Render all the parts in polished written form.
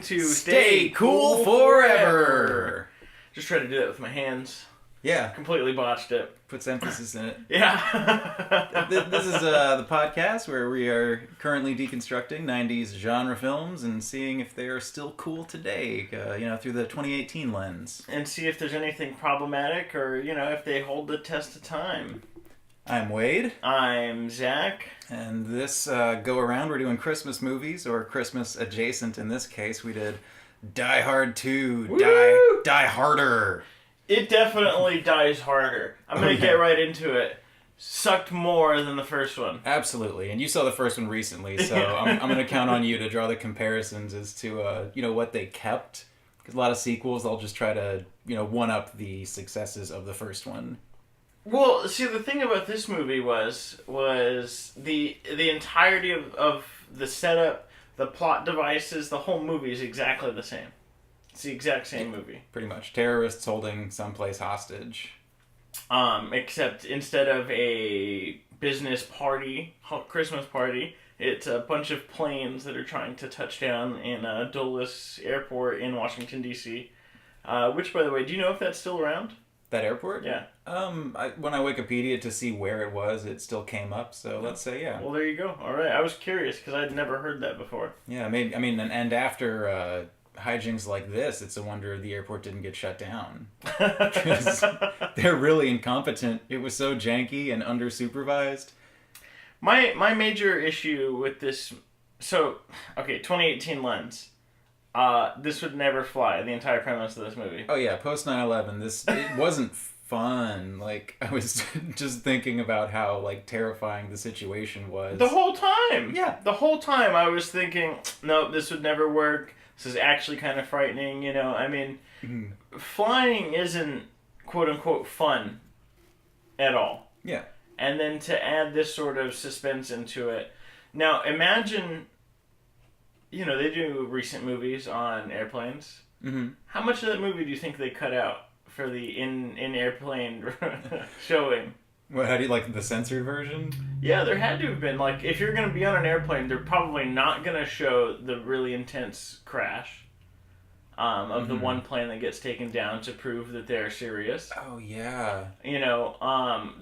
to Stay Cool Forever. Just tried to do that with my hands. Yeah. Completely botched it. Puts emphasis in it. Yeah. This is the podcast where we are currently deconstructing 90s genre films and seeing if they are still cool today, through the 2018 lens. And see if there's anything problematic or, if they hold the test of time. I'm Wade. I'm Zach. And this go-around, we're doing Christmas movies, or Christmas adjacent in this case. We did Die Hard 2, Die Harder. It definitely dies harder. I'm going to get right into it. Sucked more than the first one. Absolutely. And you saw the first one recently, so I'm going to count on you to draw the comparisons as to, what they kept. Because a lot of sequels, they'll just try to, one-up the successes of the first one. Well, see, the thing about this movie was the entirety of the setup, the plot devices, the whole movie is exactly the same. It's the exact same movie. Pretty much. Terrorists holding someplace hostage. Except instead of a business party, Christmas party, it's a bunch of planes that are trying to touch down in Dulles Airport in Washington, D.C. Which, by the way, do you know if that's still around? That airport? Yeah. When I Wikipedia to see where it was, it still came up, so let's say yeah. Well, there you go. All right. I was curious because I'd never heard that before. Yeah, maybe. And after hijinks like this, it's a wonder the airport didn't get shut down. Because they're really incompetent. It was so janky and under-supervised. My major issue with this... So, okay, 2018 lens. This would never fly, the entire premise of this movie. Oh yeah, post 9/11, it wasn't fun. Like, I was just thinking about how, terrifying the situation was. The whole time! Yeah. The whole time I was thinking, no, this would never work. This is actually kind of frightening, Flying isn't, quote-unquote, fun at all. Yeah. And then to add this sort of suspense into it. Now, imagine... they do recent movies on airplanes. Mm-hmm. How much of that movie do you think they cut out for the in-airplane showing? What, how do you like the censored version? Yeah, there had to have been. If you're going to be on an airplane, they're probably not going to show the really intense crash of the one plane that gets taken down to prove that they're serious. Oh, yeah.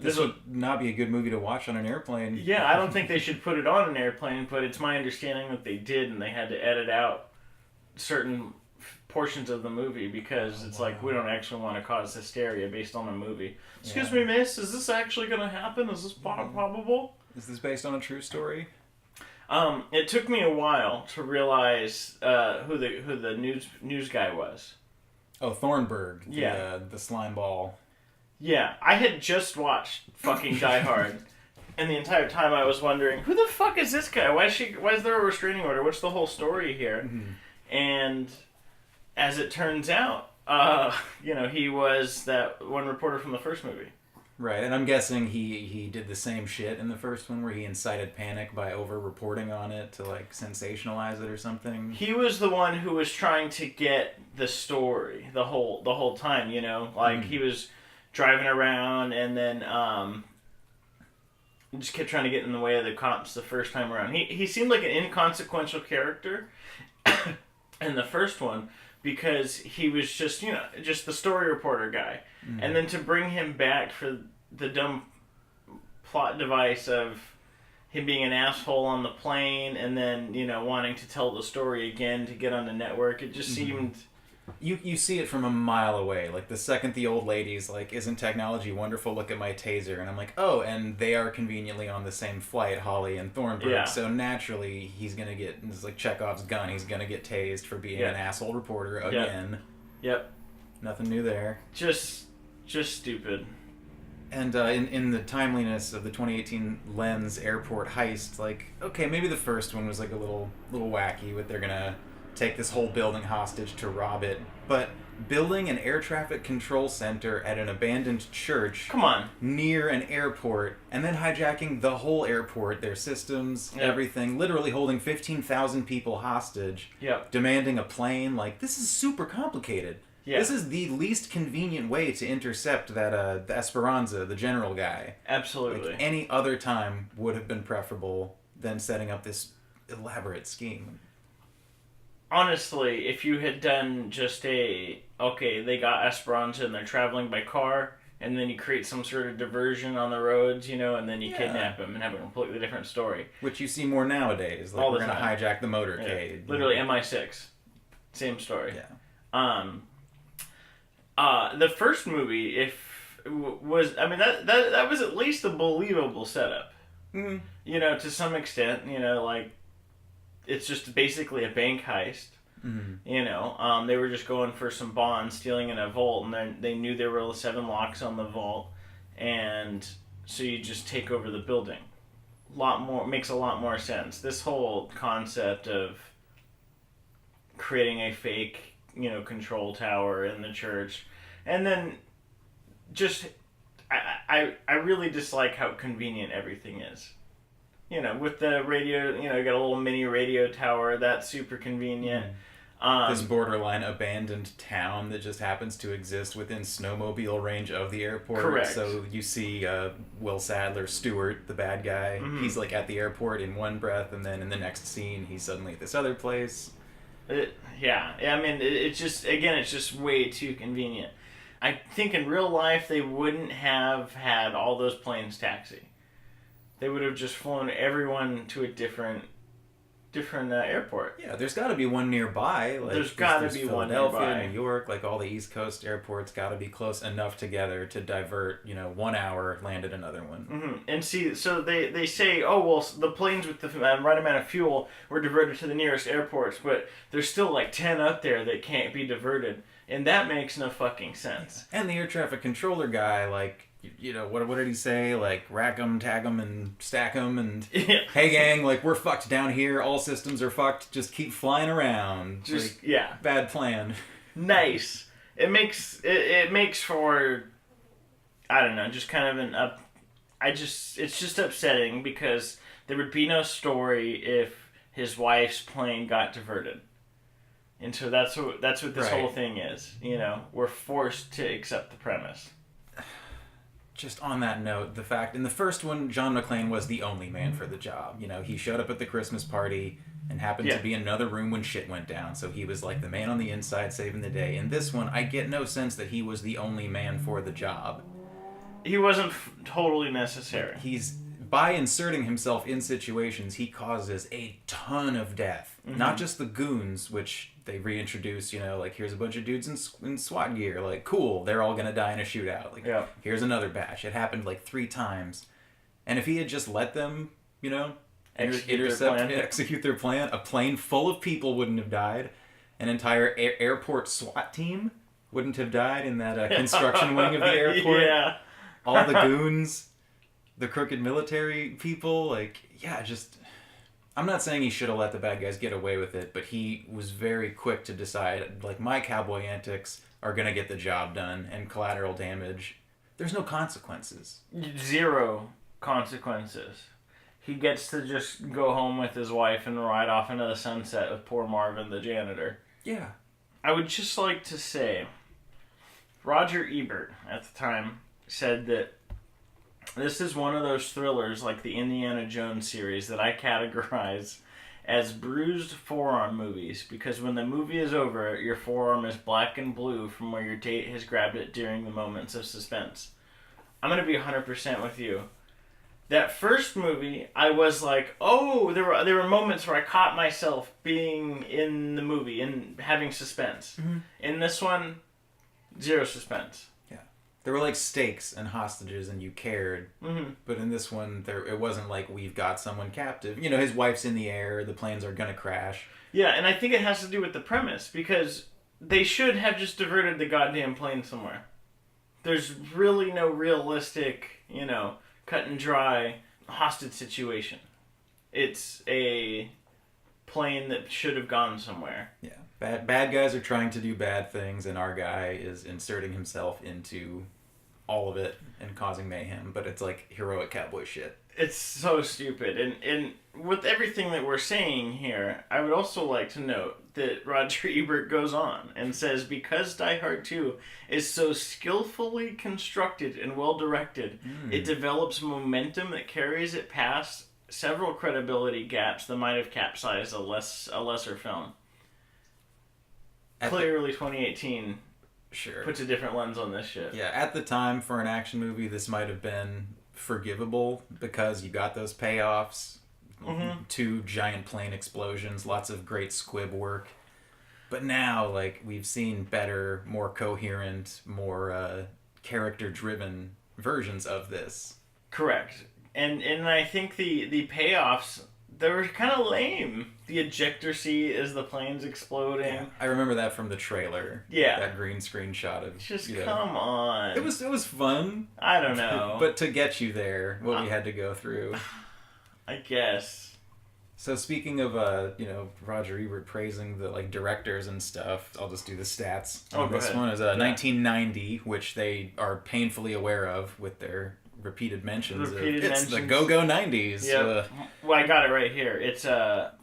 This would not be a good movie to watch on an airplane. Yeah, I don't think they should put it on an airplane, but it's my understanding that they did, and they had to edit out certain portions of the movie because we don't actually want to cause hysteria based on a movie. Excuse me, miss, is this actually going to happen? Is this probable? Is this based on a true story? It took me a while to realize who the news guy was. Oh, Thornburg. Yeah. The slime ball. Yeah, I had just watched fucking Die Hard, and the entire time I was wondering, who the fuck is this guy? Why is there a restraining order? What's the whole story here? Mm-hmm. And as it turns out, he was that one reporter from the first movie. Right, and I'm guessing he did the same shit in the first one where he incited panic by over-reporting on it to, sensationalize it or something. He was the one who was trying to get the story the whole time, He was driving around and then just kept trying to get in the way of the cops the first time around. He seemed like an inconsequential character in the first one because he was just the story reporter guy. Mm-hmm. And then to bring him back for the dumb plot device of him being an asshole on the plane and then, wanting to tell the story again to get on the network, it just seemed... You see it from a mile away. The second the old lady's isn't technology wonderful? Look at my taser. And I'm like, oh, and they are conveniently on the same flight, Holly and Thornburg. Yeah. So naturally, he's going to get, it's like Chekhov's gun, he's going to get tased for being an asshole reporter again. Yep. Nothing new there. Just stupid. And in the timeliness of the 2018 lens airport heist, okay, maybe the first one was a little wacky with they're going to take this whole building hostage to rob it, but building an air traffic control center at an abandoned church, come on, near an airport, and then hijacking the whole airport, their systems, everything, literally holding 15,000 people hostage, demanding a plane, this is super complicated. Yeah. This is the least convenient way to intercept that the Esperanza, the general guy. Absolutely. Any other time would have been preferable than setting up this elaborate scheme. honestly, if you had done just okay, they got Esperanza and they're traveling by car, and then you create some sort of diversion on the roads, and then you kidnap him and have a completely different story. Which you see more nowadays. Like, we're going to hijack the motorcade. Yeah. Literally MI6. Same story. Yeah. The first movie, that was at least a believable setup. Mm-hmm. To some extent, like, it's just basically a bank heist. Mm-hmm. They were just going for some bonds, stealing in a vault, and then they knew there were 7 locks on the vault, and so you just take over the building. Makes a lot more sense. This whole concept of creating a fake, control tower in the church, and then just I really dislike how convenient everything is. With the radio, you got a little mini radio tower. That's super convenient. This borderline abandoned town that just happens to exist within snowmobile range of the airport. Correct. So you see Will Sadler, Stewart, the bad guy. Mm-hmm. He's like at the airport in one breath, and then in the next scene, he's suddenly at this other place. It's just way too convenient. I think in real life they wouldn't have had all those planes taxi. They would have just flown everyone to a different airport. Yeah, there's got to be one nearby. Like, there's got to be one nearby. Philadelphia, New York, like all the East Coast airports got to be close enough together to divert, 1 hour, land at another one. Mm-hmm. And see, so they say, oh, well, the planes with the right amount of fuel were diverted to the nearest airports, but there's still like 10 up there that can't be diverted. And that makes no fucking sense. Yeah. And the air traffic controller guy, like, what did he say? Like, rack 'em, tag 'em, and stack 'em, and hey gang, like, we're fucked down here. All systems are fucked. Just keep flying around. Bad plan. Nice. It makes for, I don't know, just kind of it's just upsetting because there would be no story if his wife's plane got diverted. And so that's what this whole thing is. We're forced to accept the premise. Just on that note, the fact in the first one, John McClane was the only man for the job. He showed up at the Christmas party and happened to be in another room when shit went down. So he was like the man on the inside saving the day. In this one, I get no sense that he was the only man for the job. He wasn't totally necessary. By inserting himself in situations, he causes a ton of death. Mm-hmm. Not just the goons, which they reintroduce, like, here's a bunch of dudes in SWAT gear. Like, cool, they're all going to die in a shootout. Like, here's another batch. It happened, 3 times. And if he had just let them, execute their plan, a plane full of people wouldn't have died. An entire airport SWAT team wouldn't have died in that construction wing of the airport. Yeah. All the goons... The crooked military people, I'm not saying he should have let the bad guys get away with it, but he was very quick to decide, my cowboy antics are going to get the job done, and collateral damage, there's no consequences. 0 consequences. He gets to just go home with his wife and ride off into the sunset with poor Marvin, the janitor. Yeah. I would just like to say, Roger Ebert, at the time, said that this is one of those thrillers like the Indiana Jones series that I categorize as bruised forearm movies because when the movie is over, your forearm is black and blue from where your date has grabbed it during the moments of suspense. I'm going to be 100% with you. That first movie, I was like, oh, there were moments where I caught myself being in the movie and having suspense. Mm-hmm. In this one, 0 suspense. There were stakes and hostages and you cared. Mm-hmm. But in this one, it wasn't like we've got someone captive. His wife's in the air, the planes are going to crash. Yeah, and I think it has to do with the premise because they should have just diverted the goddamn plane somewhere. There's really no realistic, cut and dry hostage situation. It's a plane that should have gone somewhere. Yeah. Bad guys are trying to do bad things, and our guy is inserting himself into all of it and causing mayhem, but it's heroic cowboy shit. It's so stupid. And with everything that we're saying here, I would also like to note that Roger Ebert goes on and says, because Die Hard 2 is so skillfully constructed and well-directed, it develops momentum that carries it past several credibility gaps that might have capsized a lesser film. clearly 2018 sure puts a different lens on this shit. Yeah, at the time for an action movie, this might have been forgivable because you got those payoffs, 2 giant plane explosions, lots of great squib work. But now, like, we've seen better, more coherent, more character-driven versions of this. Correct. And I think the payoffs, they were kind of lame. The ejector seat as the plane's exploding. Yeah, I remember that from the trailer. Yeah. That green screen shot of... Just come on. It was fun. I don't know. But to get you there, what we had to go through. I guess. So speaking of, Roger Ebert praising the, directors and stuff, I'll just do the stats. This one is 1990, which they are painfully aware of with their repeated mentions. It's the go-go 90s. Yep. Well, I got it right here. It's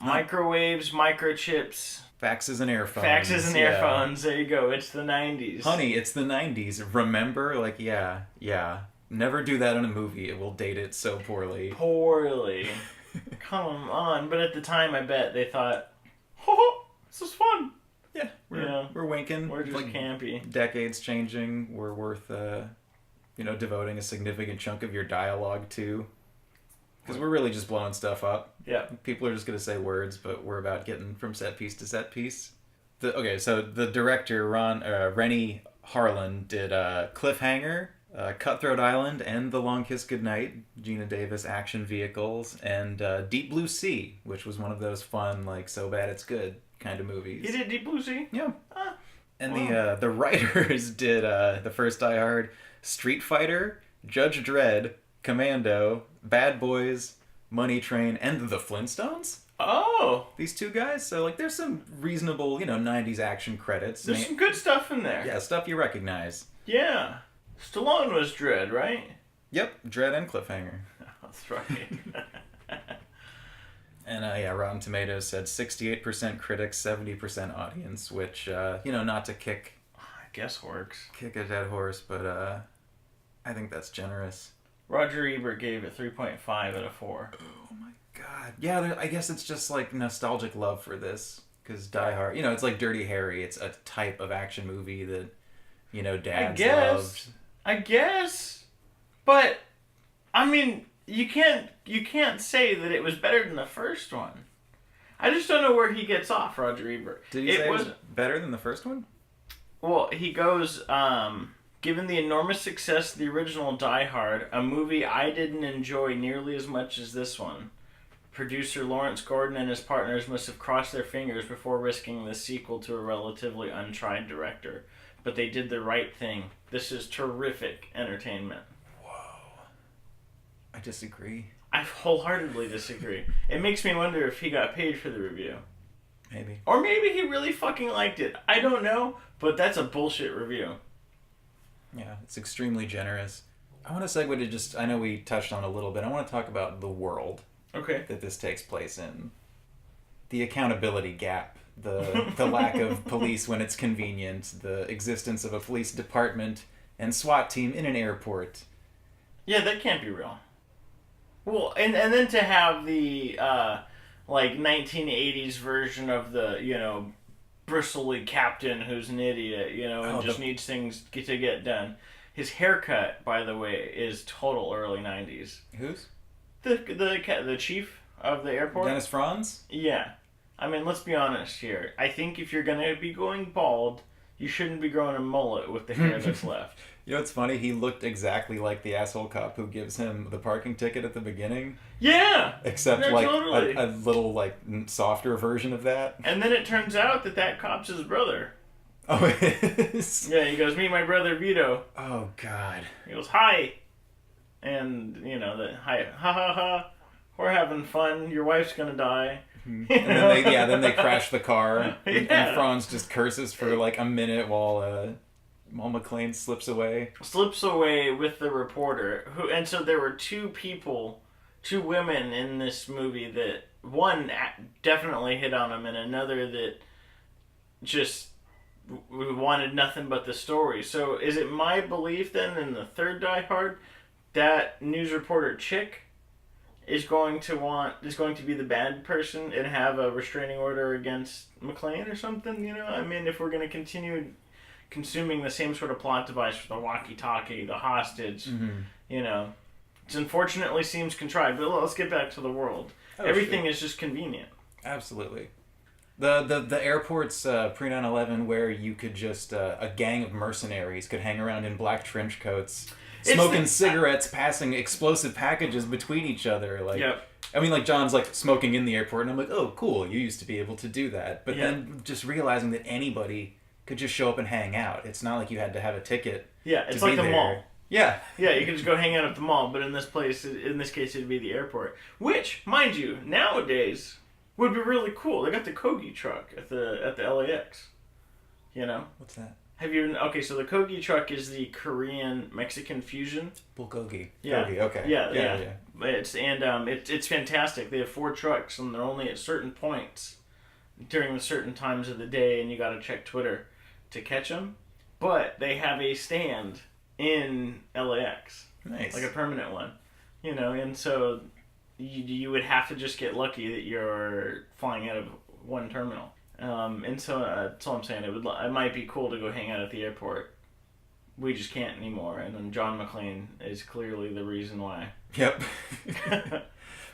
microwaves, microchips. Faxes and earphones. Faxes and earphones. There you go. It's the 90s. Honey, it's the 90s. Remember? Yeah. Never do that in a movie. It will date it so poorly. Come on. But at the time, I bet they thought, oh, this is fun. Yeah. We're winking. We're just campy. Decades changing. We're worth, devoting a significant chunk of your dialogue to. Because we're really just blowing stuff up. Yeah. People are just going to say words, but we're about getting from set piece to set piece. So the director, Renny Harlin, did Cliffhanger, Cutthroat Island, and The Long Kiss Goodnight, Gina Davis action vehicles, and Deep Blue Sea, which was one of those fun, so bad it's good kind of movies. He did Deep Blue Sea? Yeah. And the writers did the first Die Hard, Street Fighter, Judge Dredd, Commando, Bad Boys, Money Train, and The Flintstones. Oh! These 2 guys. So, there's some reasonable, 90s action credits. There's some good stuff in there. Yeah, stuff you recognize. Yeah. Stallone was Dredd, right? Yep, Dredd and Cliffhanger. That's right. And, Rotten Tomatoes said 68% critics, 70% audience, which, not to kick... I guess works. Kick a dead horse, but, I think that's generous. Roger Ebert gave it 3.5 out of 4. Oh my god. Yeah, I guess it's just nostalgic love for this. Because Die Hard, it's like Dirty Harry. It's a type of action movie that, dads loved. I guess. But, I mean, you can't say that it was better than the first one. I just don't know where he gets off, Roger Ebert. Did he say it was better than the first one? Well, he goes, given the enormous success of the original Die Hard, a movie I didn't enjoy nearly as much as this one. Producer Lawrence Gordon and his partners must have crossed their fingers before risking the sequel to a relatively untried director. But they did the right thing. This is terrific entertainment. Whoa. I disagree. I wholeheartedly disagree. It makes me wonder if he got paid for the review. Maybe. Or maybe he really fucking liked it. I don't know, but that's a bullshit review. Yeah, it's extremely generous. I want to segue to I know we touched on it a little bit. I want to talk about the world that this takes place in. The accountability gap, the lack of police when it's convenient, the existence of a police department and SWAT team in an airport. Yeah, that can't be real. Well, and then to have the 1980s version of the, bristly captain who's an idiot, and just needs things to get done. His haircut, by the way, is total early 90s. Whose? The chief of the airport. Dennis Franz? Yeah. I mean, let's be honest here. I think if you're going to be going bald, you shouldn't be growing a mullet with the hair that's left. You know what's funny? He looked exactly like the asshole cop who gives him the parking ticket at the beginning. Yeah! Except totally. a little softer version of that. And then it turns out that cop's his brother. Oh, it is? Yeah, he goes, meet my brother Vito. Oh, God. He goes, hi! And, hi, ha ha ha, we're having fun, your wife's gonna die. And then they crash the car, and Franz just curses for a minute while McClane slips away. Slips away with the reporter, and so there were 2 women in this movie that, one definitely hit on him, and another that just wanted nothing but the story. So is it my belief then in the third Die Hard, that news reporter chick is going to be the bad person and have a restraining order against McClane or something. You know, I mean, if we're going to continue consuming the same sort of plot device for the walkie-talkie, the hostage, you know, it unfortunately seems contrived. But let's get back to the world. Everything is just convenient. Absolutely. The airport's pre 9/11 where you could just a gang of mercenaries could hang around in black trench coats, smoking cigarettes, passing explosive packages between each other. Like, I mean, like John's like smoking in the airport, and I'm like, oh, cool, you used to be able to do that. But then just realizing that anybody could just show up and hang out. It's not like you had to have a ticket. Yeah, it's like the mall. Yeah. Yeah, you can just go hang out at the mall, but in this case, it'd be the airport. Which, mind you, nowadays would be really cool. They got the Kogi truck at the LAX. You know? What's that? Okay, so the Kogi truck is the Korean Mexican fusion. Bulgogi. Yeah. Kogi, okay. Yeah. It's fantastic. They have 4 trucks, and they're only at certain points during the certain times of the day, and you got to check Twitter to catch them. But they have a stand in LAX. Nice. Like a permanent one. You know, and so you would have to just get lucky that you're flying out of one terminal. And so that's all I'm saying. It might be cool to go hang out at the airport. We just can't anymore. And then John McClane is clearly the reason why. Yep.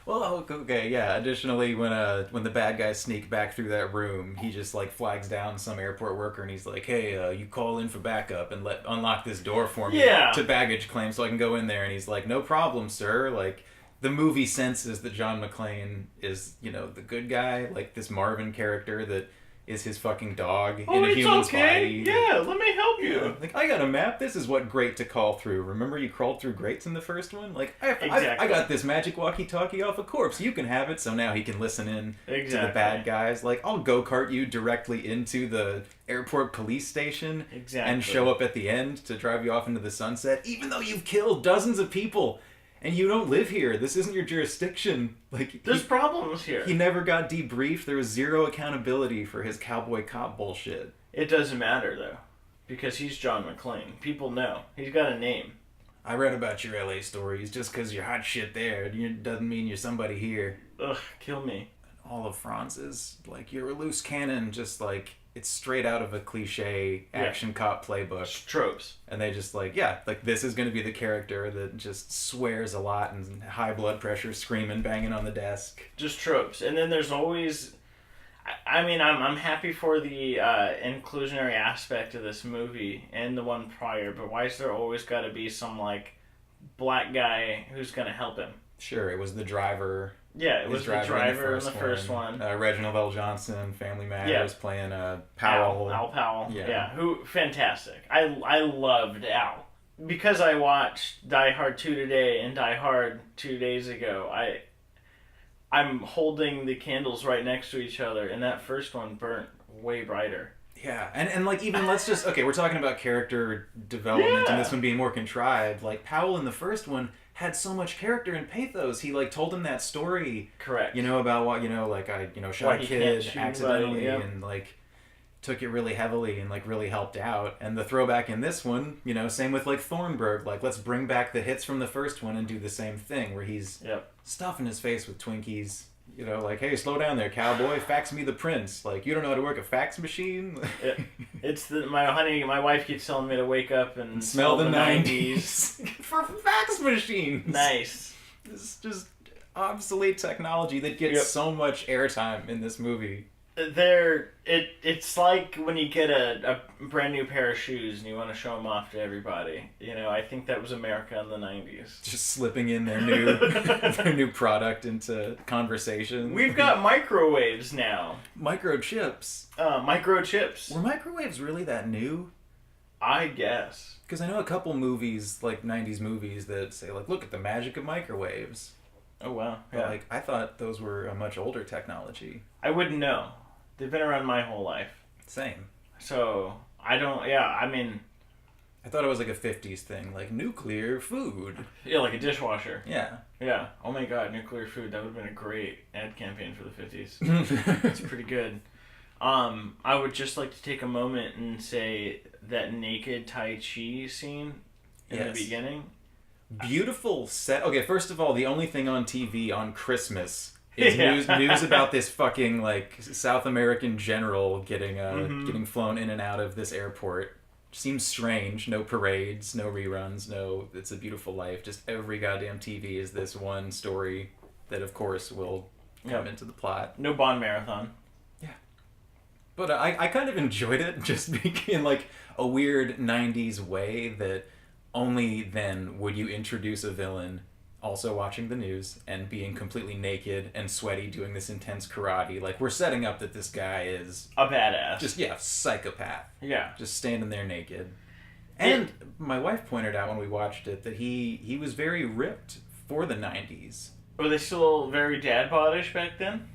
Well, okay, yeah. Additionally, when the bad guys sneak back through that room, he just like flags down some airport worker, and he's like, "Hey, you call in for backup and unlock this door for me to baggage claim, so I can go in there." And he's like, "No problem, sir." Like, the movie senses that John McClane is, you know, the good guy, like this Marvin character that is his fucking dog in a human's body. Yeah, let me help you. Yeah. Like, I got a map. This is what grate to call through. Remember you crawled through grates in the first one? Like, I got this magic walkie-talkie off a corpse. You can have it. So now he can listen in to the bad guys. Like, I'll go-kart you directly into the airport police station and show up at the end to drive you off into the sunset, even though you've killed dozens of people. And you don't live here. This isn't your jurisdiction. Like, there's problems here. He never got debriefed. There was zero accountability for his cowboy cop bullshit. It doesn't matter, though. Because he's John McClane. People know. He's got a name. I read about your LA stories. Just because you're hot shit there doesn't mean you're somebody here. Ugh, kill me. All of Franz's, like, you're a loose cannon, just like, it's straight out of a cliche action cop playbook. Just tropes. And they just like, this is going to be the character that just swears a lot and high blood pressure, screaming, banging on the desk. Just tropes. And then there's always, I mean, I'm happy for the inclusionary aspect of this movie and the one prior, but why is there always got to be some, like, black guy who's going to help him? Sure, it was the driver. Yeah, it was the driver in the first one. Reginald L. Johnson, Family Matters, playing Powell. Al Powell. Yeah, who fantastic. I loved Al. Because I watched Die Hard 2 today and Die Hard 2 days ago, I'm holding the candles right next to each other, and that first one burnt way brighter. Yeah, and like, even let's just, okay, we're talking about character development and this one being more contrived. Like, Powell in the first one had so much character and pathos. He, like, told him that story. Correct. You know, about what, you know, like, I, you know, shot a kid accidentally and, like, took it really heavily and, like, really helped out. And the throwback in this one, you know, same with, like, Thornburg. Like, let's bring back the hits from the first one and do the same thing where he's stuffing his face with Twinkies. You know, like, hey, slow down there, cowboy. Fax me the prints. Like, you don't know how to work a fax machine? It's my wife keeps telling me to wake up and smell the 90s. For fax machines. Nice. This is just obsolete technology that gets so much airtime in this movie. It's like when you get a brand new pair of shoes and you want to show them off to everybody. You know, I think that was America in the 90s. Just slipping in their new product into conversation. We've got microwaves now. Microchips. Microchips. Were microwaves really that new? I guess. Because I know a couple movies, like 90s movies, that say, like, look at the magic of microwaves. Oh, wow. But, like, I thought those were a much older technology. I wouldn't know. They've been around my whole life. Same. So, I don't, I mean... I thought it was like a 50s thing, like nuclear food. Yeah, like a dishwasher. Yeah. Yeah. Oh my god, nuclear food. That would have been a great ad campaign for the 50s. It's pretty good. I would just like to take a moment and say that naked Tai Chi scene in the beginning. Beautiful set. Okay, first of all, the only thing on TV on Christmas is news about this fucking like South American general getting flown in and out of this airport. Seems strange. No parades, no reruns, no It's a Beautiful Life. Just every goddamn TV is this one story that, of course, will come into the plot. No Bond marathon. Yeah. But I kind of enjoyed it, just in like a weird 90s way that only then would you introduce a villain also watching the news and being completely naked and sweaty doing this intense karate. Like, we're setting up that this guy is a badass. Just, psychopath. Yeah. Just standing there naked. And my wife pointed out when we watched it that he was very ripped for the 90s. Were they still very dad bod-ish back then?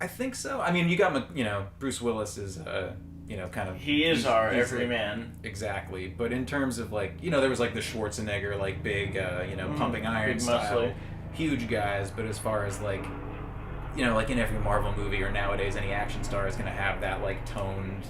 I think so. I mean, you got, Bruce Willis is kind of... He is our everyman. Exactly. But in terms of, like, there was, like, the Schwarzenegger, like, big, pumping iron style. Muscly. Huge guys. But as far as, like, like in every Marvel movie or nowadays, any action star is going to have that, like, toned,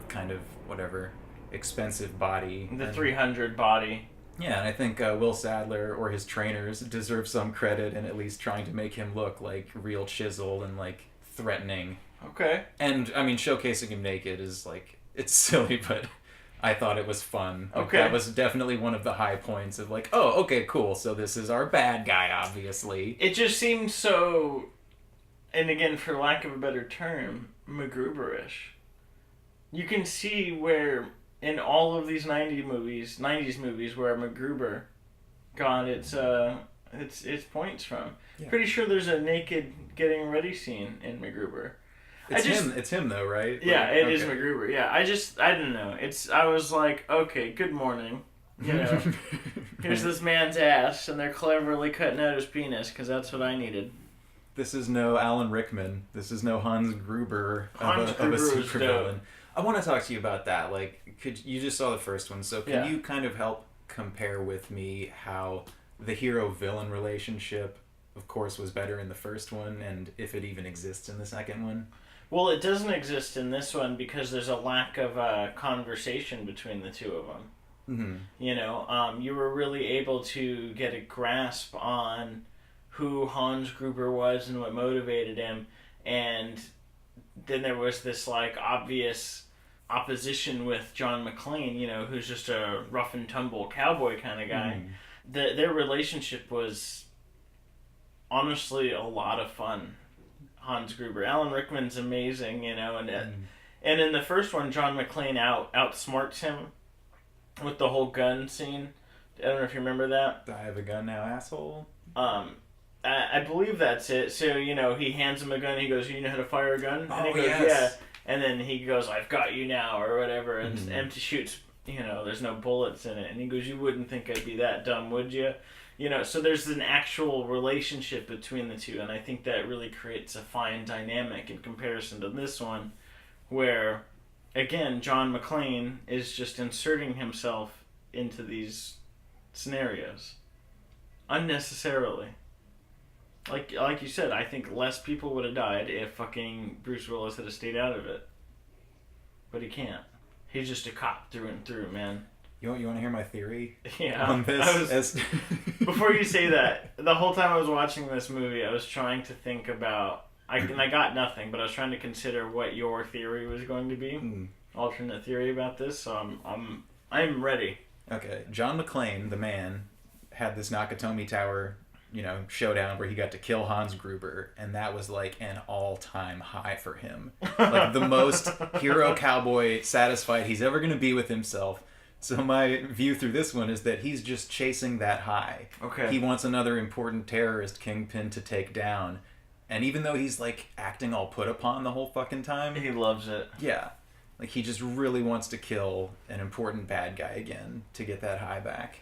kind of, whatever, expensive body. The 300 body. Yeah, and I think Will Sadler or his trainers deserve some credit in at least trying to make him look, like, real chiseled and, like, threatening. Okay. And, I mean, showcasing him naked is, like, it's silly, but I thought it was fun. Okay. That was definitely one of the high points of, like, oh, okay, cool, so this is our bad guy, obviously. It just seems so, and again, for lack of a better term, MacGruber-ish. You can see where, in all of these 90s movies, where MacGruber got its points from. Yeah. Pretty sure there's a naked getting ready scene in MacGruber. It's him though, right? Yeah, it is MacGruber. Yeah, I didn't know. I was like, okay, good morning. Here's this man's ass, and they're cleverly cutting out his penis because that's what I needed. This is no Alan Rickman. This is no Hans Gruber of a supervillain. I want to talk to you about that. Like, you just saw the first one, so can you kind of help compare with me how the hero-villain relationship, of course, was better in the first one, and if it even exists in the second one? Well, it doesn't exist in this one because there's a lack of conversation between the two of them. Mm-hmm. You were really able to get a grasp on who Hans Gruber was and what motivated him, and then there was this, like, obvious opposition with John McClane, who's just a rough and tumble cowboy kind of guy. Their relationship was honestly a lot of fun. Hans Gruber. Alan Rickman's amazing, and in the first one, John McClane outsmarts him with the whole gun scene. I don't know if you remember that. I have a gun now, asshole. I believe that's it. So, he hands him a gun, he goes, you know how to fire a gun? Oh, and he goes, yes. Yeah. And then he goes, I've got you now, or whatever, and empty shoots, there's no bullets in it. And he goes, you wouldn't think I'd be that dumb, would you? So there's an actual relationship between the two, and I think that really creates a fine dynamic in comparison to this one, where, again, John McClane is just inserting himself into these scenarios unnecessarily. Like you said, I think less people would have died if fucking Bruce Willis had stayed out of it. But he can't. He's just a cop through and through, man. You want to hear my theory? Yeah. On this? Before you say that, the whole time I was watching this movie, I was trying to think about... I got nothing, but I was trying to consider what your theory was going to be. Alternate theory about this, so I'm ready. Okay. John McClane, the man, had this Nakatomi Tower, showdown where he got to kill Hans Gruber, and that was like an all-time high for him. Like, the most hero cowboy satisfied he's ever going to be with himself. So my view through this one is that he's just chasing that high. Okay. He wants another important terrorist kingpin to take down. And even though he's, like, acting all put upon the whole fucking time... He loves it. Yeah. Like, he just really wants to kill an important bad guy again to get that high back.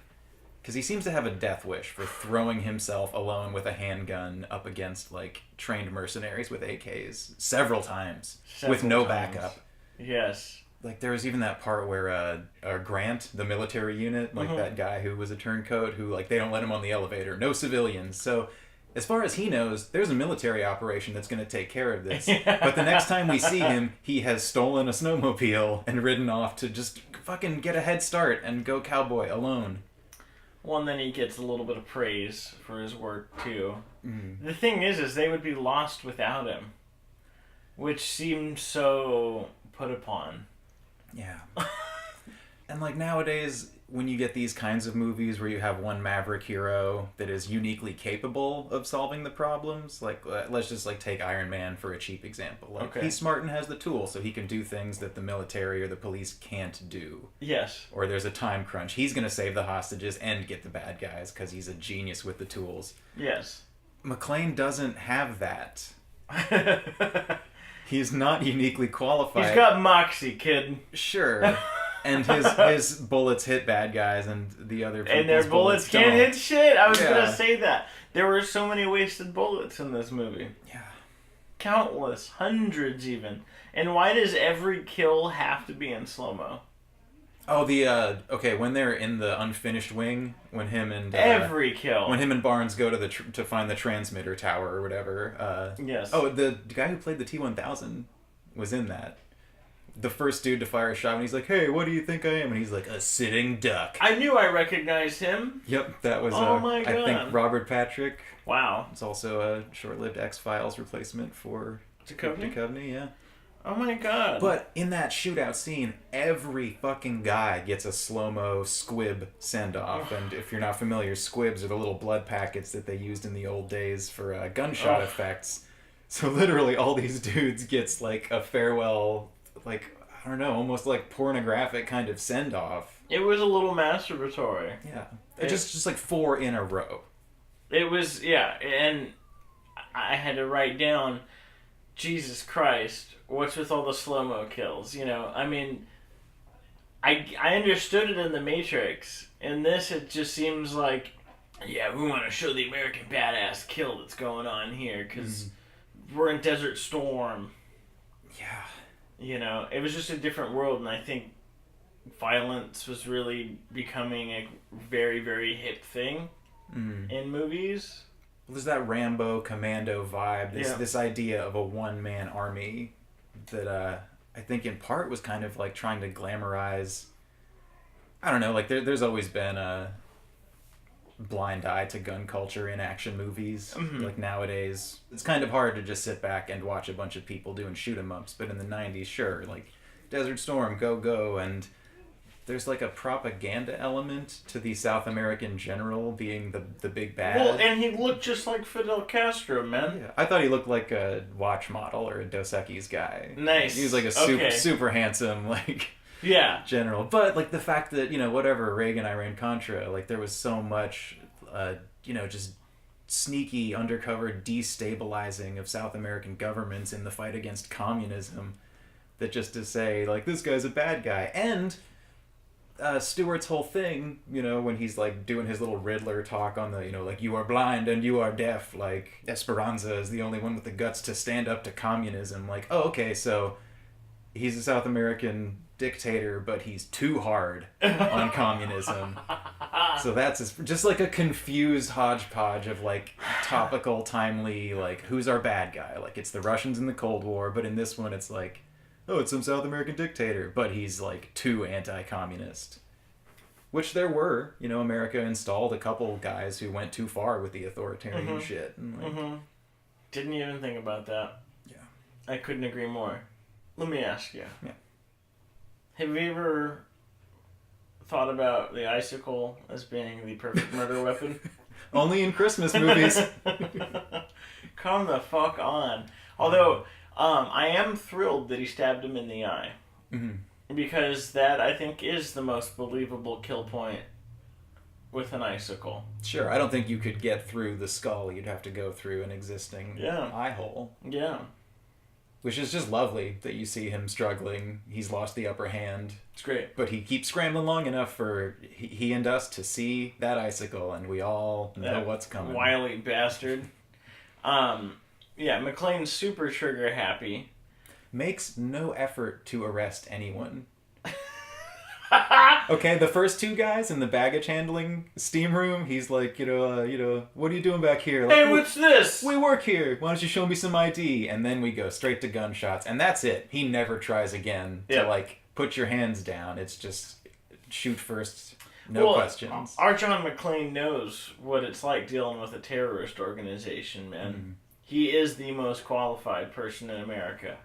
Because he seems to have a death wish for throwing himself alone with a handgun up against, like, trained mercenaries with AKs several times with no backup. Yes. Like, there was even that part where Grant, the military unit, like that guy who was a turncoat, who, like, they don't let him on the elevator. No civilians. So, as far as he knows, there's a military operation that's going to take care of this. But the next time we see him, he has stolen a snowmobile and ridden off to just fucking get a head start and go cowboy alone. Well, and then he gets a little bit of praise for his work, too. Mm. The thing is they would be lost without him. Which seems so put upon. Yeah. And, like, nowadays, when you get these kinds of movies where you have one maverick hero that is uniquely capable of solving the problems, like, let's just, like, take Iron Man for a cheap example. Like, he's smart and has the tools, so he can do things that the military or the police can't do. Yes. Or there's a time crunch. He's going to save the hostages and get the bad guys because he's a genius with the tools. Yes. McClane doesn't have that. He's not uniquely qualified. He's got moxie, kid. Sure. And his bullets hit bad guys and the other people's and their bullets can't hit shit. I was going to say that. There were so many wasted bullets in this movie. Yeah. Countless. Hundreds even. And why does every kill have to be in slow-mo? Oh, okay, when they're in the unfinished wing, when him and... every kill. When him and Barnes go to to find the transmitter tower or whatever. Yes. Oh, the guy who played the T-1000 was in that. The first dude to fire a shot, and he's like, "Hey, what do you think I am?" And he's like, "A sitting duck." I knew I recognized him. Yep, that was, oh my God. I think, Robert Patrick. Wow. It's also a short-lived X-Files replacement for Duchovny, yeah. Oh my God. But in that shootout scene, every fucking guy gets a slow-mo squib send-off. And if you're not familiar, squibs are the little blood packets that they used in the old days for gunshot effects. So literally all these dudes gets like a farewell, like, I don't know, almost like pornographic kind of send-off. It was a little masturbatory. Yeah. Just like 4 in a row. It was, yeah, and I had to write down, Jesus Christ, what's with all the slow-mo kills, you know? I mean, I understood it in The Matrix. In this, it just seems like, yeah, we want to show the American badass kill that's going on here, because we're in Desert Storm. Yeah. You know, it was just a different world, and I think violence was really becoming a very, very hip thing in movies. Well, there's that Rambo Commando vibe, this idea of a one-man army that I think in part was kind of like trying to glamorize, I don't know, like there's always been a blind eye to gun culture in action movies. Like nowadays, it's kind of hard to just sit back and watch a bunch of people doing shoot-'em-ups, but in the 90s, sure, like Desert Storm, go, and there's like a propaganda element to the South American general being the big bad. Well, and he looked just like Fidel Castro, man. Yeah. I thought he looked like a watch model or a Dos Equis guy. Nice. He was like a super handsome, like, general. But like the fact that, you know, whatever, Reagan, Iran-Contra, like there was so much, you know, just sneaky, undercover destabilizing of South American governments in the fight against communism, that just to say, like, this guy's a bad guy. And Stewart's whole thing, you know, when he's like doing his little Riddler talk on the, you know, like, you are blind and you are deaf, like Esperanza is the only one with the guts to stand up to communism. Like, oh, okay, so he's a South American dictator, but he's too hard on communism. So that's just like a confused hodgepodge of like topical, timely, like, who's our bad guy? Like, it's the Russians in the Cold War, but in this one it's like, oh, it's some South American dictator, but he's like too anti-communist. Which there were, you know, America installed a couple guys who went too far with the authoritarian shit. And like, Didn't even think about that. Yeah. I couldn't agree more. Let me ask you. Yeah. Have you ever thought about the icicle as being the perfect murder weapon? Only in Christmas movies. Come the fuck on. Although, I am thrilled that he stabbed him in the eye. Because that, I think, is the most believable kill point with an icicle. Sure, I don't think you could get through the skull. You'd have to go through an existing eye hole. Yeah. Which is just lovely that you see him struggling. He's lost the upper hand. It's great. But he keeps scrambling long enough for he and us to see that icicle, and we all know what's coming. Wily bastard. Yeah, McClane's super trigger happy. Makes no effort to arrest anyone. Okay, the first 2 guys in the baggage handling steam room, he's like, you know, what are you doing back here? Like, hey, what's this? We work here. Why don't you show me some ID? And then we go straight to gunshots, and that's it. He never tries again to like put your hands down. It's just shoot first. No questions. Our John McClane knows what it's like dealing with a terrorist organization, man. Mm. He is the most qualified person in America.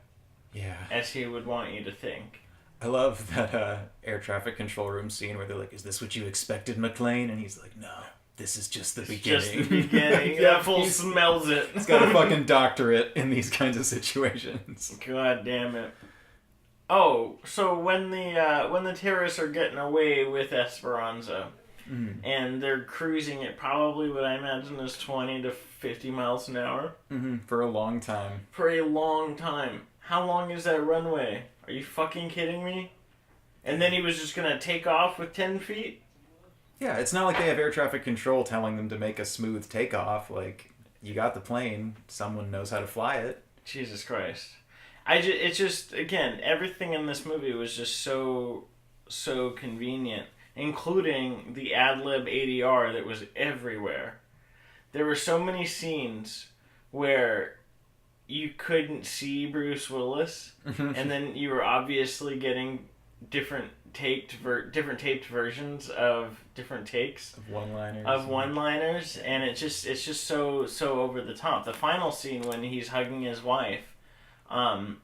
Yeah. As he would want you to think. I love that air traffic control room scene where they're like, "Is this what you expected, McClane?" And he's like, "No, this is just the beginning." Just the beginning. That fool smells it. He's got a fucking doctorate in these kinds of situations. God damn it. Oh, so when the terrorists are getting away with Esperanza, and they're cruising at probably what I imagine is 20 to 50 miles an hour. For a long time. For a long time. How long is that runway? Are you fucking kidding me? And then he was just going to take off with 10 feet? Yeah, it's not like they have air traffic control telling them to make a smooth takeoff. Like, you got the plane. Someone knows how to fly it. Jesus Christ. It's just, again, everything in this movie was just so convenient, including the ad-lib ADR that was everywhere. There were so many scenes where you couldn't see Bruce Willis, and then you were obviously getting different taped versions of different takes of one-liners, and it's just so over the top. The final scene when he's hugging his wife,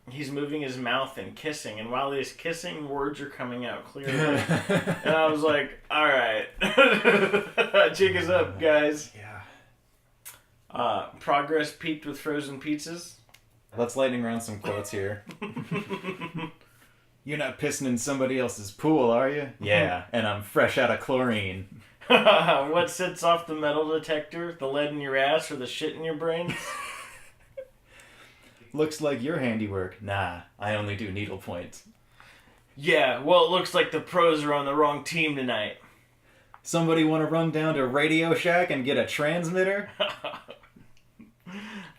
he's moving his mouth and kissing, and while he's kissing, words are coming out clearly. And I was like, all right, jig is up, guys. Yeah. Progress peaked with frozen pizzas. Let's lightning round some quotes here. You're not pissing in somebody else's pool, are you? Yeah, and I'm fresh out of chlorine. What sets off the metal detector? The lead in your ass or the shit in your brain? Looks like your handiwork. Nah, I only do needlepoint. Yeah, well, it looks like the pros are on the wrong team tonight. Somebody want to run down to Radio Shack and get a transmitter?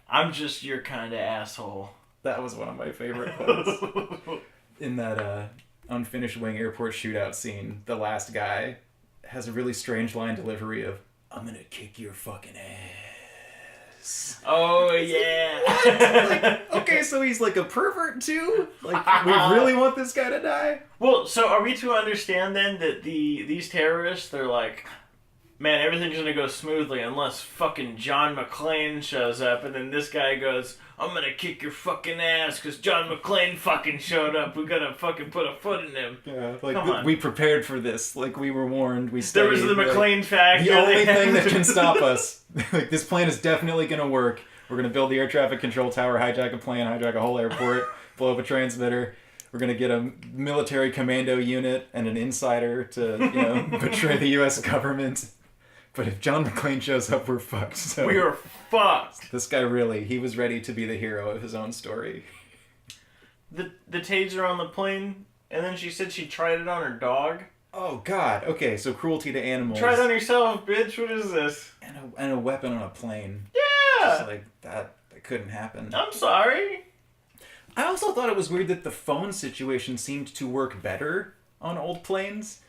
I'm just your kind of asshole. That was one of my favorite quotes. In that unfinished wing airport shootout scene, the last guy has a really strange line delivery of, "I'm gonna kick your fucking ass." Oh, yeah. Like, okay, so he's like a pervert too? Like, we really want this guy to die? Well, so are we to understand then that these terrorists, they're like, man, everything's gonna go smoothly unless fucking John McClane shows up, and then this guy goes, I'm gonna kick your fucking ass because John McClane fucking showed up. We gotta fucking put a foot in him. Yeah, like we prepared for this. Like, we were warned. We stayed. There was the McClane fact. The only thing that can stop us. Like, this plan is definitely gonna work. We're gonna build the air traffic control tower, hijack a plane, hijack a whole airport, blow up a transmitter. We're gonna get a military commando unit and an insider to, betray the U.S. government. But if John McClane shows up, we're fucked. So we are fucked. This guy he was ready to be the hero of his own story. The taser on the plane, and then she said she tried it on her dog. Oh, God. Okay, so cruelty to animals. Try it on yourself, bitch. What is this? And a weapon on a plane. Yeah! Just like, that couldn't happen. I'm sorry. I also thought it was weird that the phone situation seemed to work better on old planes.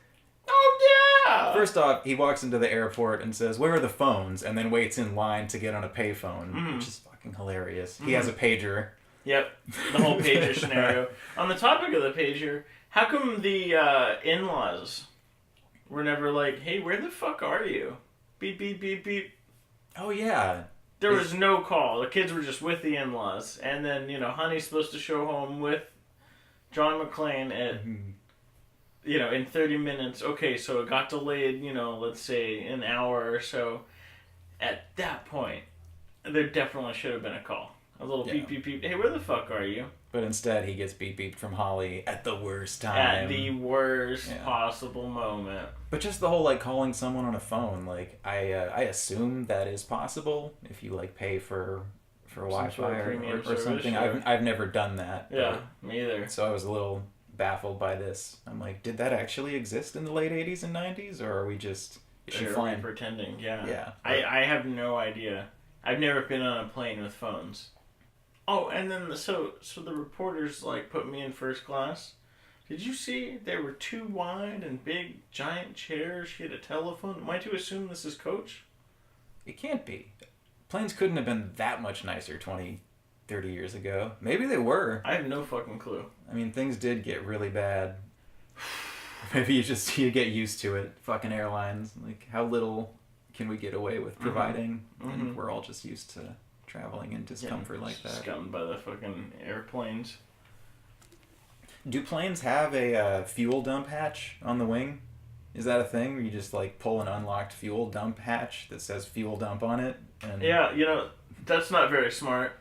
Oh, yeah! First off, he walks into the airport and says, "Where are the phones?" and then waits in line to get on a payphone, which is fucking hilarious. He has a pager. Yep, the whole pager scenario. On the topic of the pager, how come the in-laws were never like, hey, where the fuck are you? Beep, beep, beep, beep. Oh, yeah. There was no call. The kids were just with the in-laws. And then, Honey's supposed to show home with John McClane at... in 30 minutes. Okay, so it got delayed, let's say an hour or so. At that point, there definitely should have been a call. A little beep, beep, beep. Hey, where the fuck are you? But instead, he gets beep, beeped from Holly at the worst time. At the worst possible moment. But just the whole, calling someone on a phone, I assume that is possible if you, pay for Wi-Fi or something. I've never done that. Yeah, me either. So I was a little baffled by this. I'm like, did that actually exist in the late 80s and 90s, or are we just pretending? Yeah. I have no idea. I've never been on a plane with phones. Oh, and then so the reporters put me in first class. Did you see there were 2 wide and big giant chairs? She had a telephone. Am I to assume this is Coach? It can't be. Planes couldn't have been that much nicer 20, 30 years ago. Maybe they were. I have no fucking clue. I mean, things did get really bad. Maybe you get used to it. Fucking airlines. Like, how little can we get away with providing? And we're all just used to traveling in discomfort like that. Scummed by the fucking airplanes. Do planes have a fuel dump hatch on the wing? Is that a thing where you just like pull an unlocked fuel dump hatch that says fuel dump on it? And... Yeah, that's not very smart.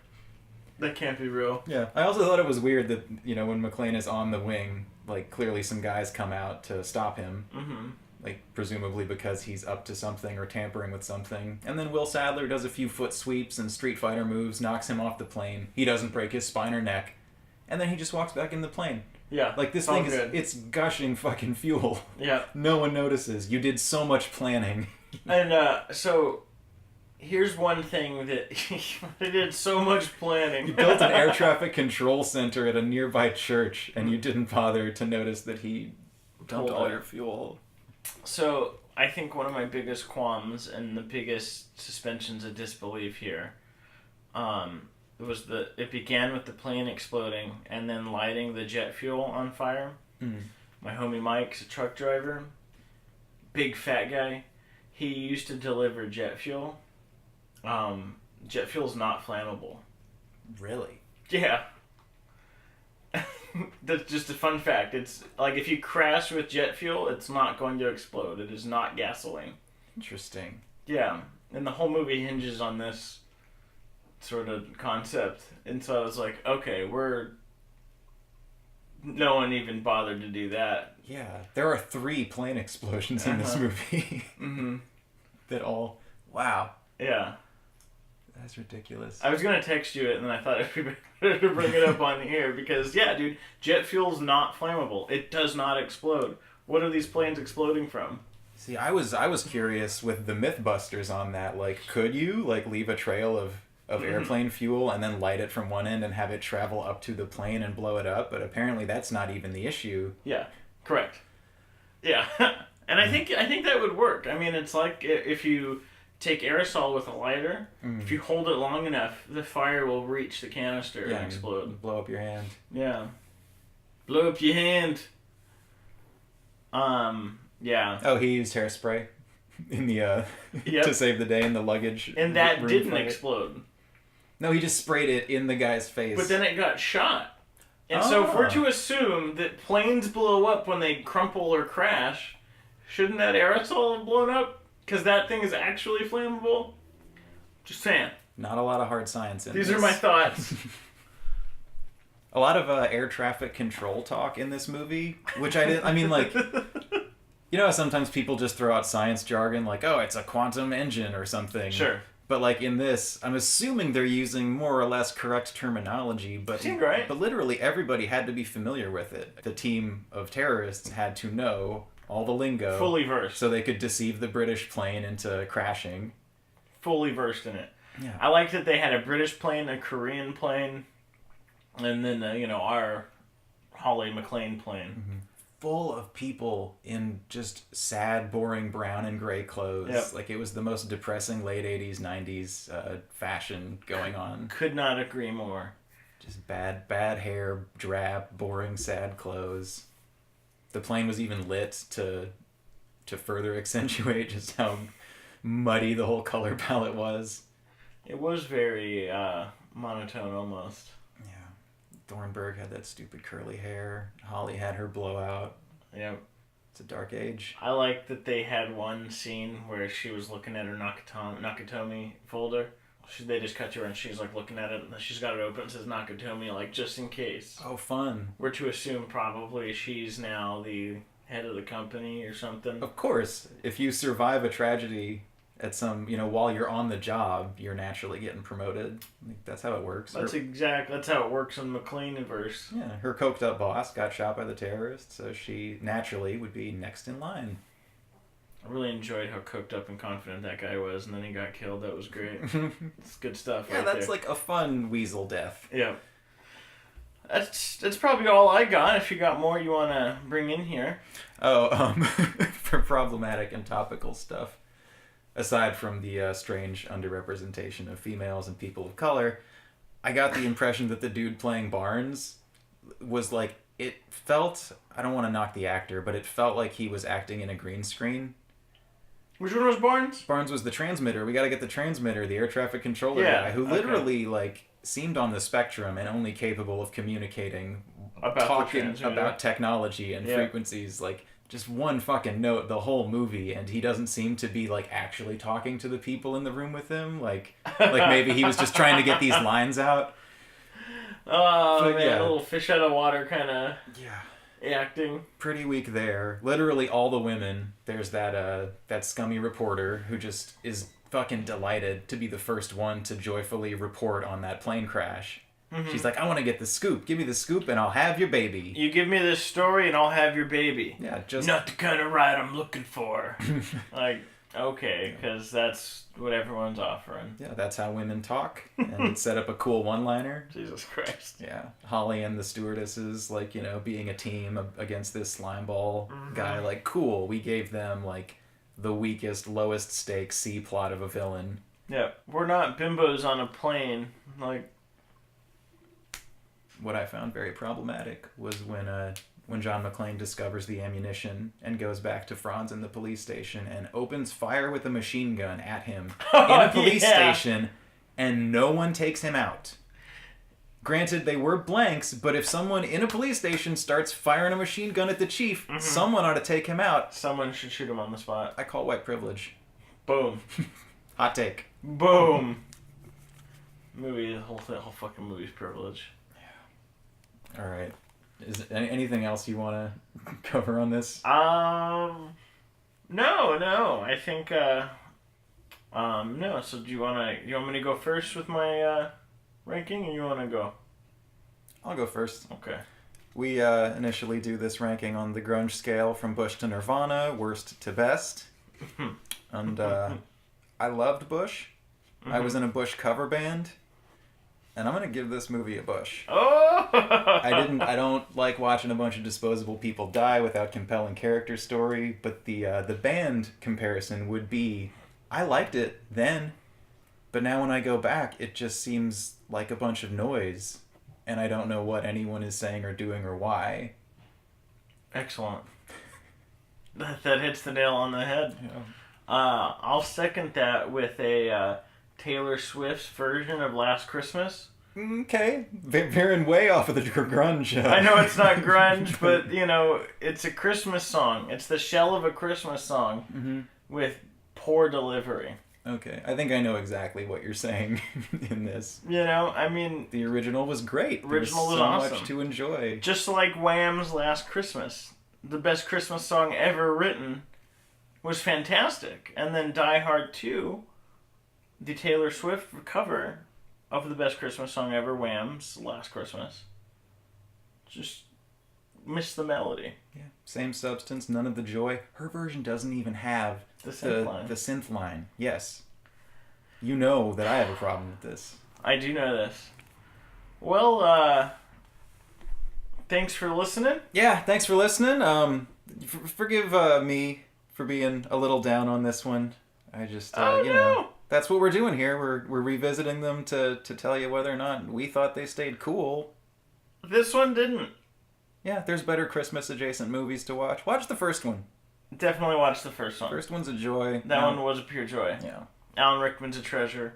That can't be real. Yeah. I also thought it was weird that, when McClane is on the wing, like, clearly some guys come out to stop him. Mm-hmm. Like, presumably because he's up to something or tampering with something. And then Will Sadler does a few foot sweeps and Street Fighter moves, knocks him off the plane. He doesn't break his spine or neck. And then he just walks back in the plane. Yeah. Like, this thing it's gushing fucking fuel. Yeah. No one notices. You did so much planning. And, so... Here's one thing that they did so much planning. You built an air traffic control center at a nearby church, and you didn't bother to notice that he dumped all your fuel. So, I think one of my biggest qualms and the biggest suspensions of disbelief here, it began with the plane exploding and then lighting the jet fuel on fire. Mm. My homie Mike's a truck driver, big fat guy. He used to deliver jet fuel. Jet fuel's not flammable. Really? Yeah. That's just a fun fact. It's like if you crash with jet fuel, it's not going to explode. It is not gasoline. Interesting. Yeah. And the whole movie hinges on this sort of concept. And so I was like, okay, no one even bothered to do that. Yeah. There are 3 plane explosions in this movie. Mm-hmm. That all... Wow. Yeah. That's ridiculous. I was going to text you it, and then I thought it'd be better to bring it up on here, because, yeah, dude, jet fuel's not flammable. It does not explode. What are these planes exploding from? See, I was curious with the Mythbusters on that. Like, could you, like, leave a trail of airplane fuel and then light it from one end and have it travel up to the plane and blow it up? But apparently that's not even the issue. Yeah, correct. Yeah. And I think that would work. I mean, it's like if you... take aerosol with a lighter. If you hold it long enough, the fire will reach the canister and explode. Blow up your hand. Yeah. Blow up your hand. Yeah. Oh, he used hairspray in the to save the day in the luggage. And that didn't explode. No, he just sprayed it in the guy's face. But then it got shot. And so if we're to assume that planes blow up when they crumple or crash, shouldn't that aerosol have blown up? Because that thing is actually flammable? Just saying. Not a lot of hard science in this. These are my thoughts. A lot of air traffic control talk in this movie, which I mean, like, how sometimes people just throw out science jargon, like, oh, it's a quantum engine or something. Sure. But, like, in this, I'm assuming they're using more or less correct terminology, but literally everybody had to be familiar with it. The team of terrorists had to know all the lingo. Fully versed. So they could deceive the British plane into crashing. Fully versed in it. Yeah. I like that they had a British plane, a Korean plane, and then, our Holly McClane plane. Mm-hmm. Full of people in just sad, boring brown and gray clothes. Yep. Like, it was the most depressing late 80s, 90s fashion going on. Could not agree more. Just bad hair, drab, boring, sad clothes. The plane was even lit to further accentuate just how muddy the whole color palette was. It was very monotone almost. Yeah. Thornburg had that stupid curly hair. Holly had her blowout. Yeah. It's a dark age. I like that they had one scene where she was looking at her Nakatomi folder. They just cut to her and she's like looking at it and she's got it open and says Nakatomi, like, just in case. Oh, fun. We're to assume probably she's now the head of the company or something. Of course. If you survive a tragedy at some, while you're on the job, you're naturally getting promoted. Like, that's how it works. That's how it works in McClane-verse. Yeah, her coked up boss got shot by the terrorists, so she naturally would be next in line. I really enjoyed how cooked up and confident that guy was, and then he got killed. That was great. It's good stuff. Yeah, that's like a fun weasel death. Yeah. That's probably all I got. If you got more you want to bring in here. Oh, for problematic and topical stuff. Aside from the strange underrepresentation of females and people of color, I got the impression that the dude playing Barnes was like it felt, I don't want to knock the actor, but it felt like he was acting in a green screen. Which one was Barnes? Barnes was the transmitter. We got to get the transmitter, the air traffic controller guy, who literally like seemed on the spectrum and only capable of communicating, talking about technology and frequencies, like just one fucking note the whole movie, and he doesn't seem to be like actually talking to the people in the room with him. Like maybe he was just trying to get these lines out. Oh, man, a little fish out of water kind of acting. Pretty weak there. Literally all the women. There's that scummy reporter who just is fucking delighted to be the first one to joyfully report on that plane crash. Mm-hmm. She's like, I want to get the scoop. Give me the scoop and I'll have your baby. You give me this story and I'll have your baby. Yeah, just... Not the kind of ride I'm looking for. Like, okay, because that's what everyone's offering. Yeah, that's how women talk. And set up a cool one-liner. Jesus Christ. Yeah. Holly and the stewardesses, like, you know, being a team against this slimeball guy. Like, cool. We gave them, like, the weakest, lowest stakes C-plot of a villain. Yeah. We're not bimbos on a plane. Like... What I found very problematic was when John McClane discovers the ammunition and goes back to Franz in the police station and opens fire with a machine gun at him in a police station, and no one takes him out. Granted, they were blanks, but if someone in a police station starts firing a machine gun at the chief, someone ought to take him out. Someone should shoot him on the spot. I call white privilege. Boom. Hot take. Boom. The whole fucking movie's privilege. All right. Is there anything else you want to cover on this? No. I think no. So do you want me to go first with my ranking, or you want to go? I'll go first. Okay. We initially do this ranking on the grunge scale from Bush to Nirvana, worst to best. And I loved Bush. I was in a Bush cover band. And I'm going to give this movie a Bush. Oh! I don't like watching a bunch of disposable people die without compelling character story, but the band comparison would be, I liked it then, but now when I go back, it just seems like a bunch of noise, and I don't know what anyone is saying or doing or why. Excellent. That hits the nail on the head. Yeah. I'll second that with a... Taylor Swift's version of Last Christmas. Okay. Veering way off of the grunge. I know it's not grunge, but, you know, it's a Christmas song. It's the shell of a Christmas song with poor delivery. Okay. I think I know exactly what you're saying in this. You know, I mean... The original was great. Original was so awesome. Much to enjoy. Just like Wham's Last Christmas. The best Christmas song ever written was fantastic. And then Die Hard 2... The Taylor Swift cover of the best Christmas song ever, Wham's Last Christmas. Just missed the melody. Yeah, same substance, none of the joy. Her version doesn't even have the synth line. Yes. You know that I have a problem with this. I do know this. Well, thanks for listening. Yeah, thanks for listening. Forgive me for being a little down on this one. I just, you know... That's what we're doing here. We're revisiting them to tell you whether or not we thought they stayed cool. This one didn't. Yeah, there's better Christmas-adjacent movies to watch. Watch the first one. Definitely watch the first one. First one's a joy. That one was a pure joy. Yeah. Alan Rickman's a treasure.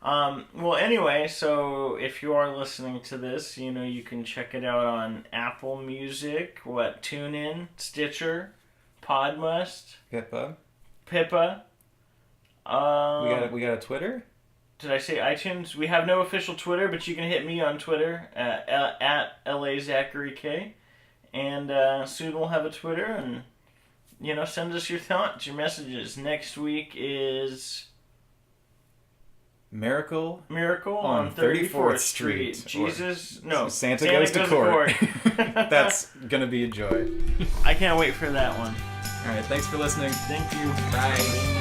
Well, anyway, so if you are listening to this, you know, you can check it out on Apple Music, TuneIn, Stitcher, Podmust, Pippa. We got a Twitter? Did I say iTunes? We have no official Twitter, but you can hit me on Twitter at LAZacharyK. And soon we'll have a Twitter, and, you know, send us your thoughts, your messages. Next week is... Miracle on 34th Street. Jesus, no. Santa goes to court. That's gonna be a joy. I can't wait for that one. All right, thanks for listening. Thank you. Bye.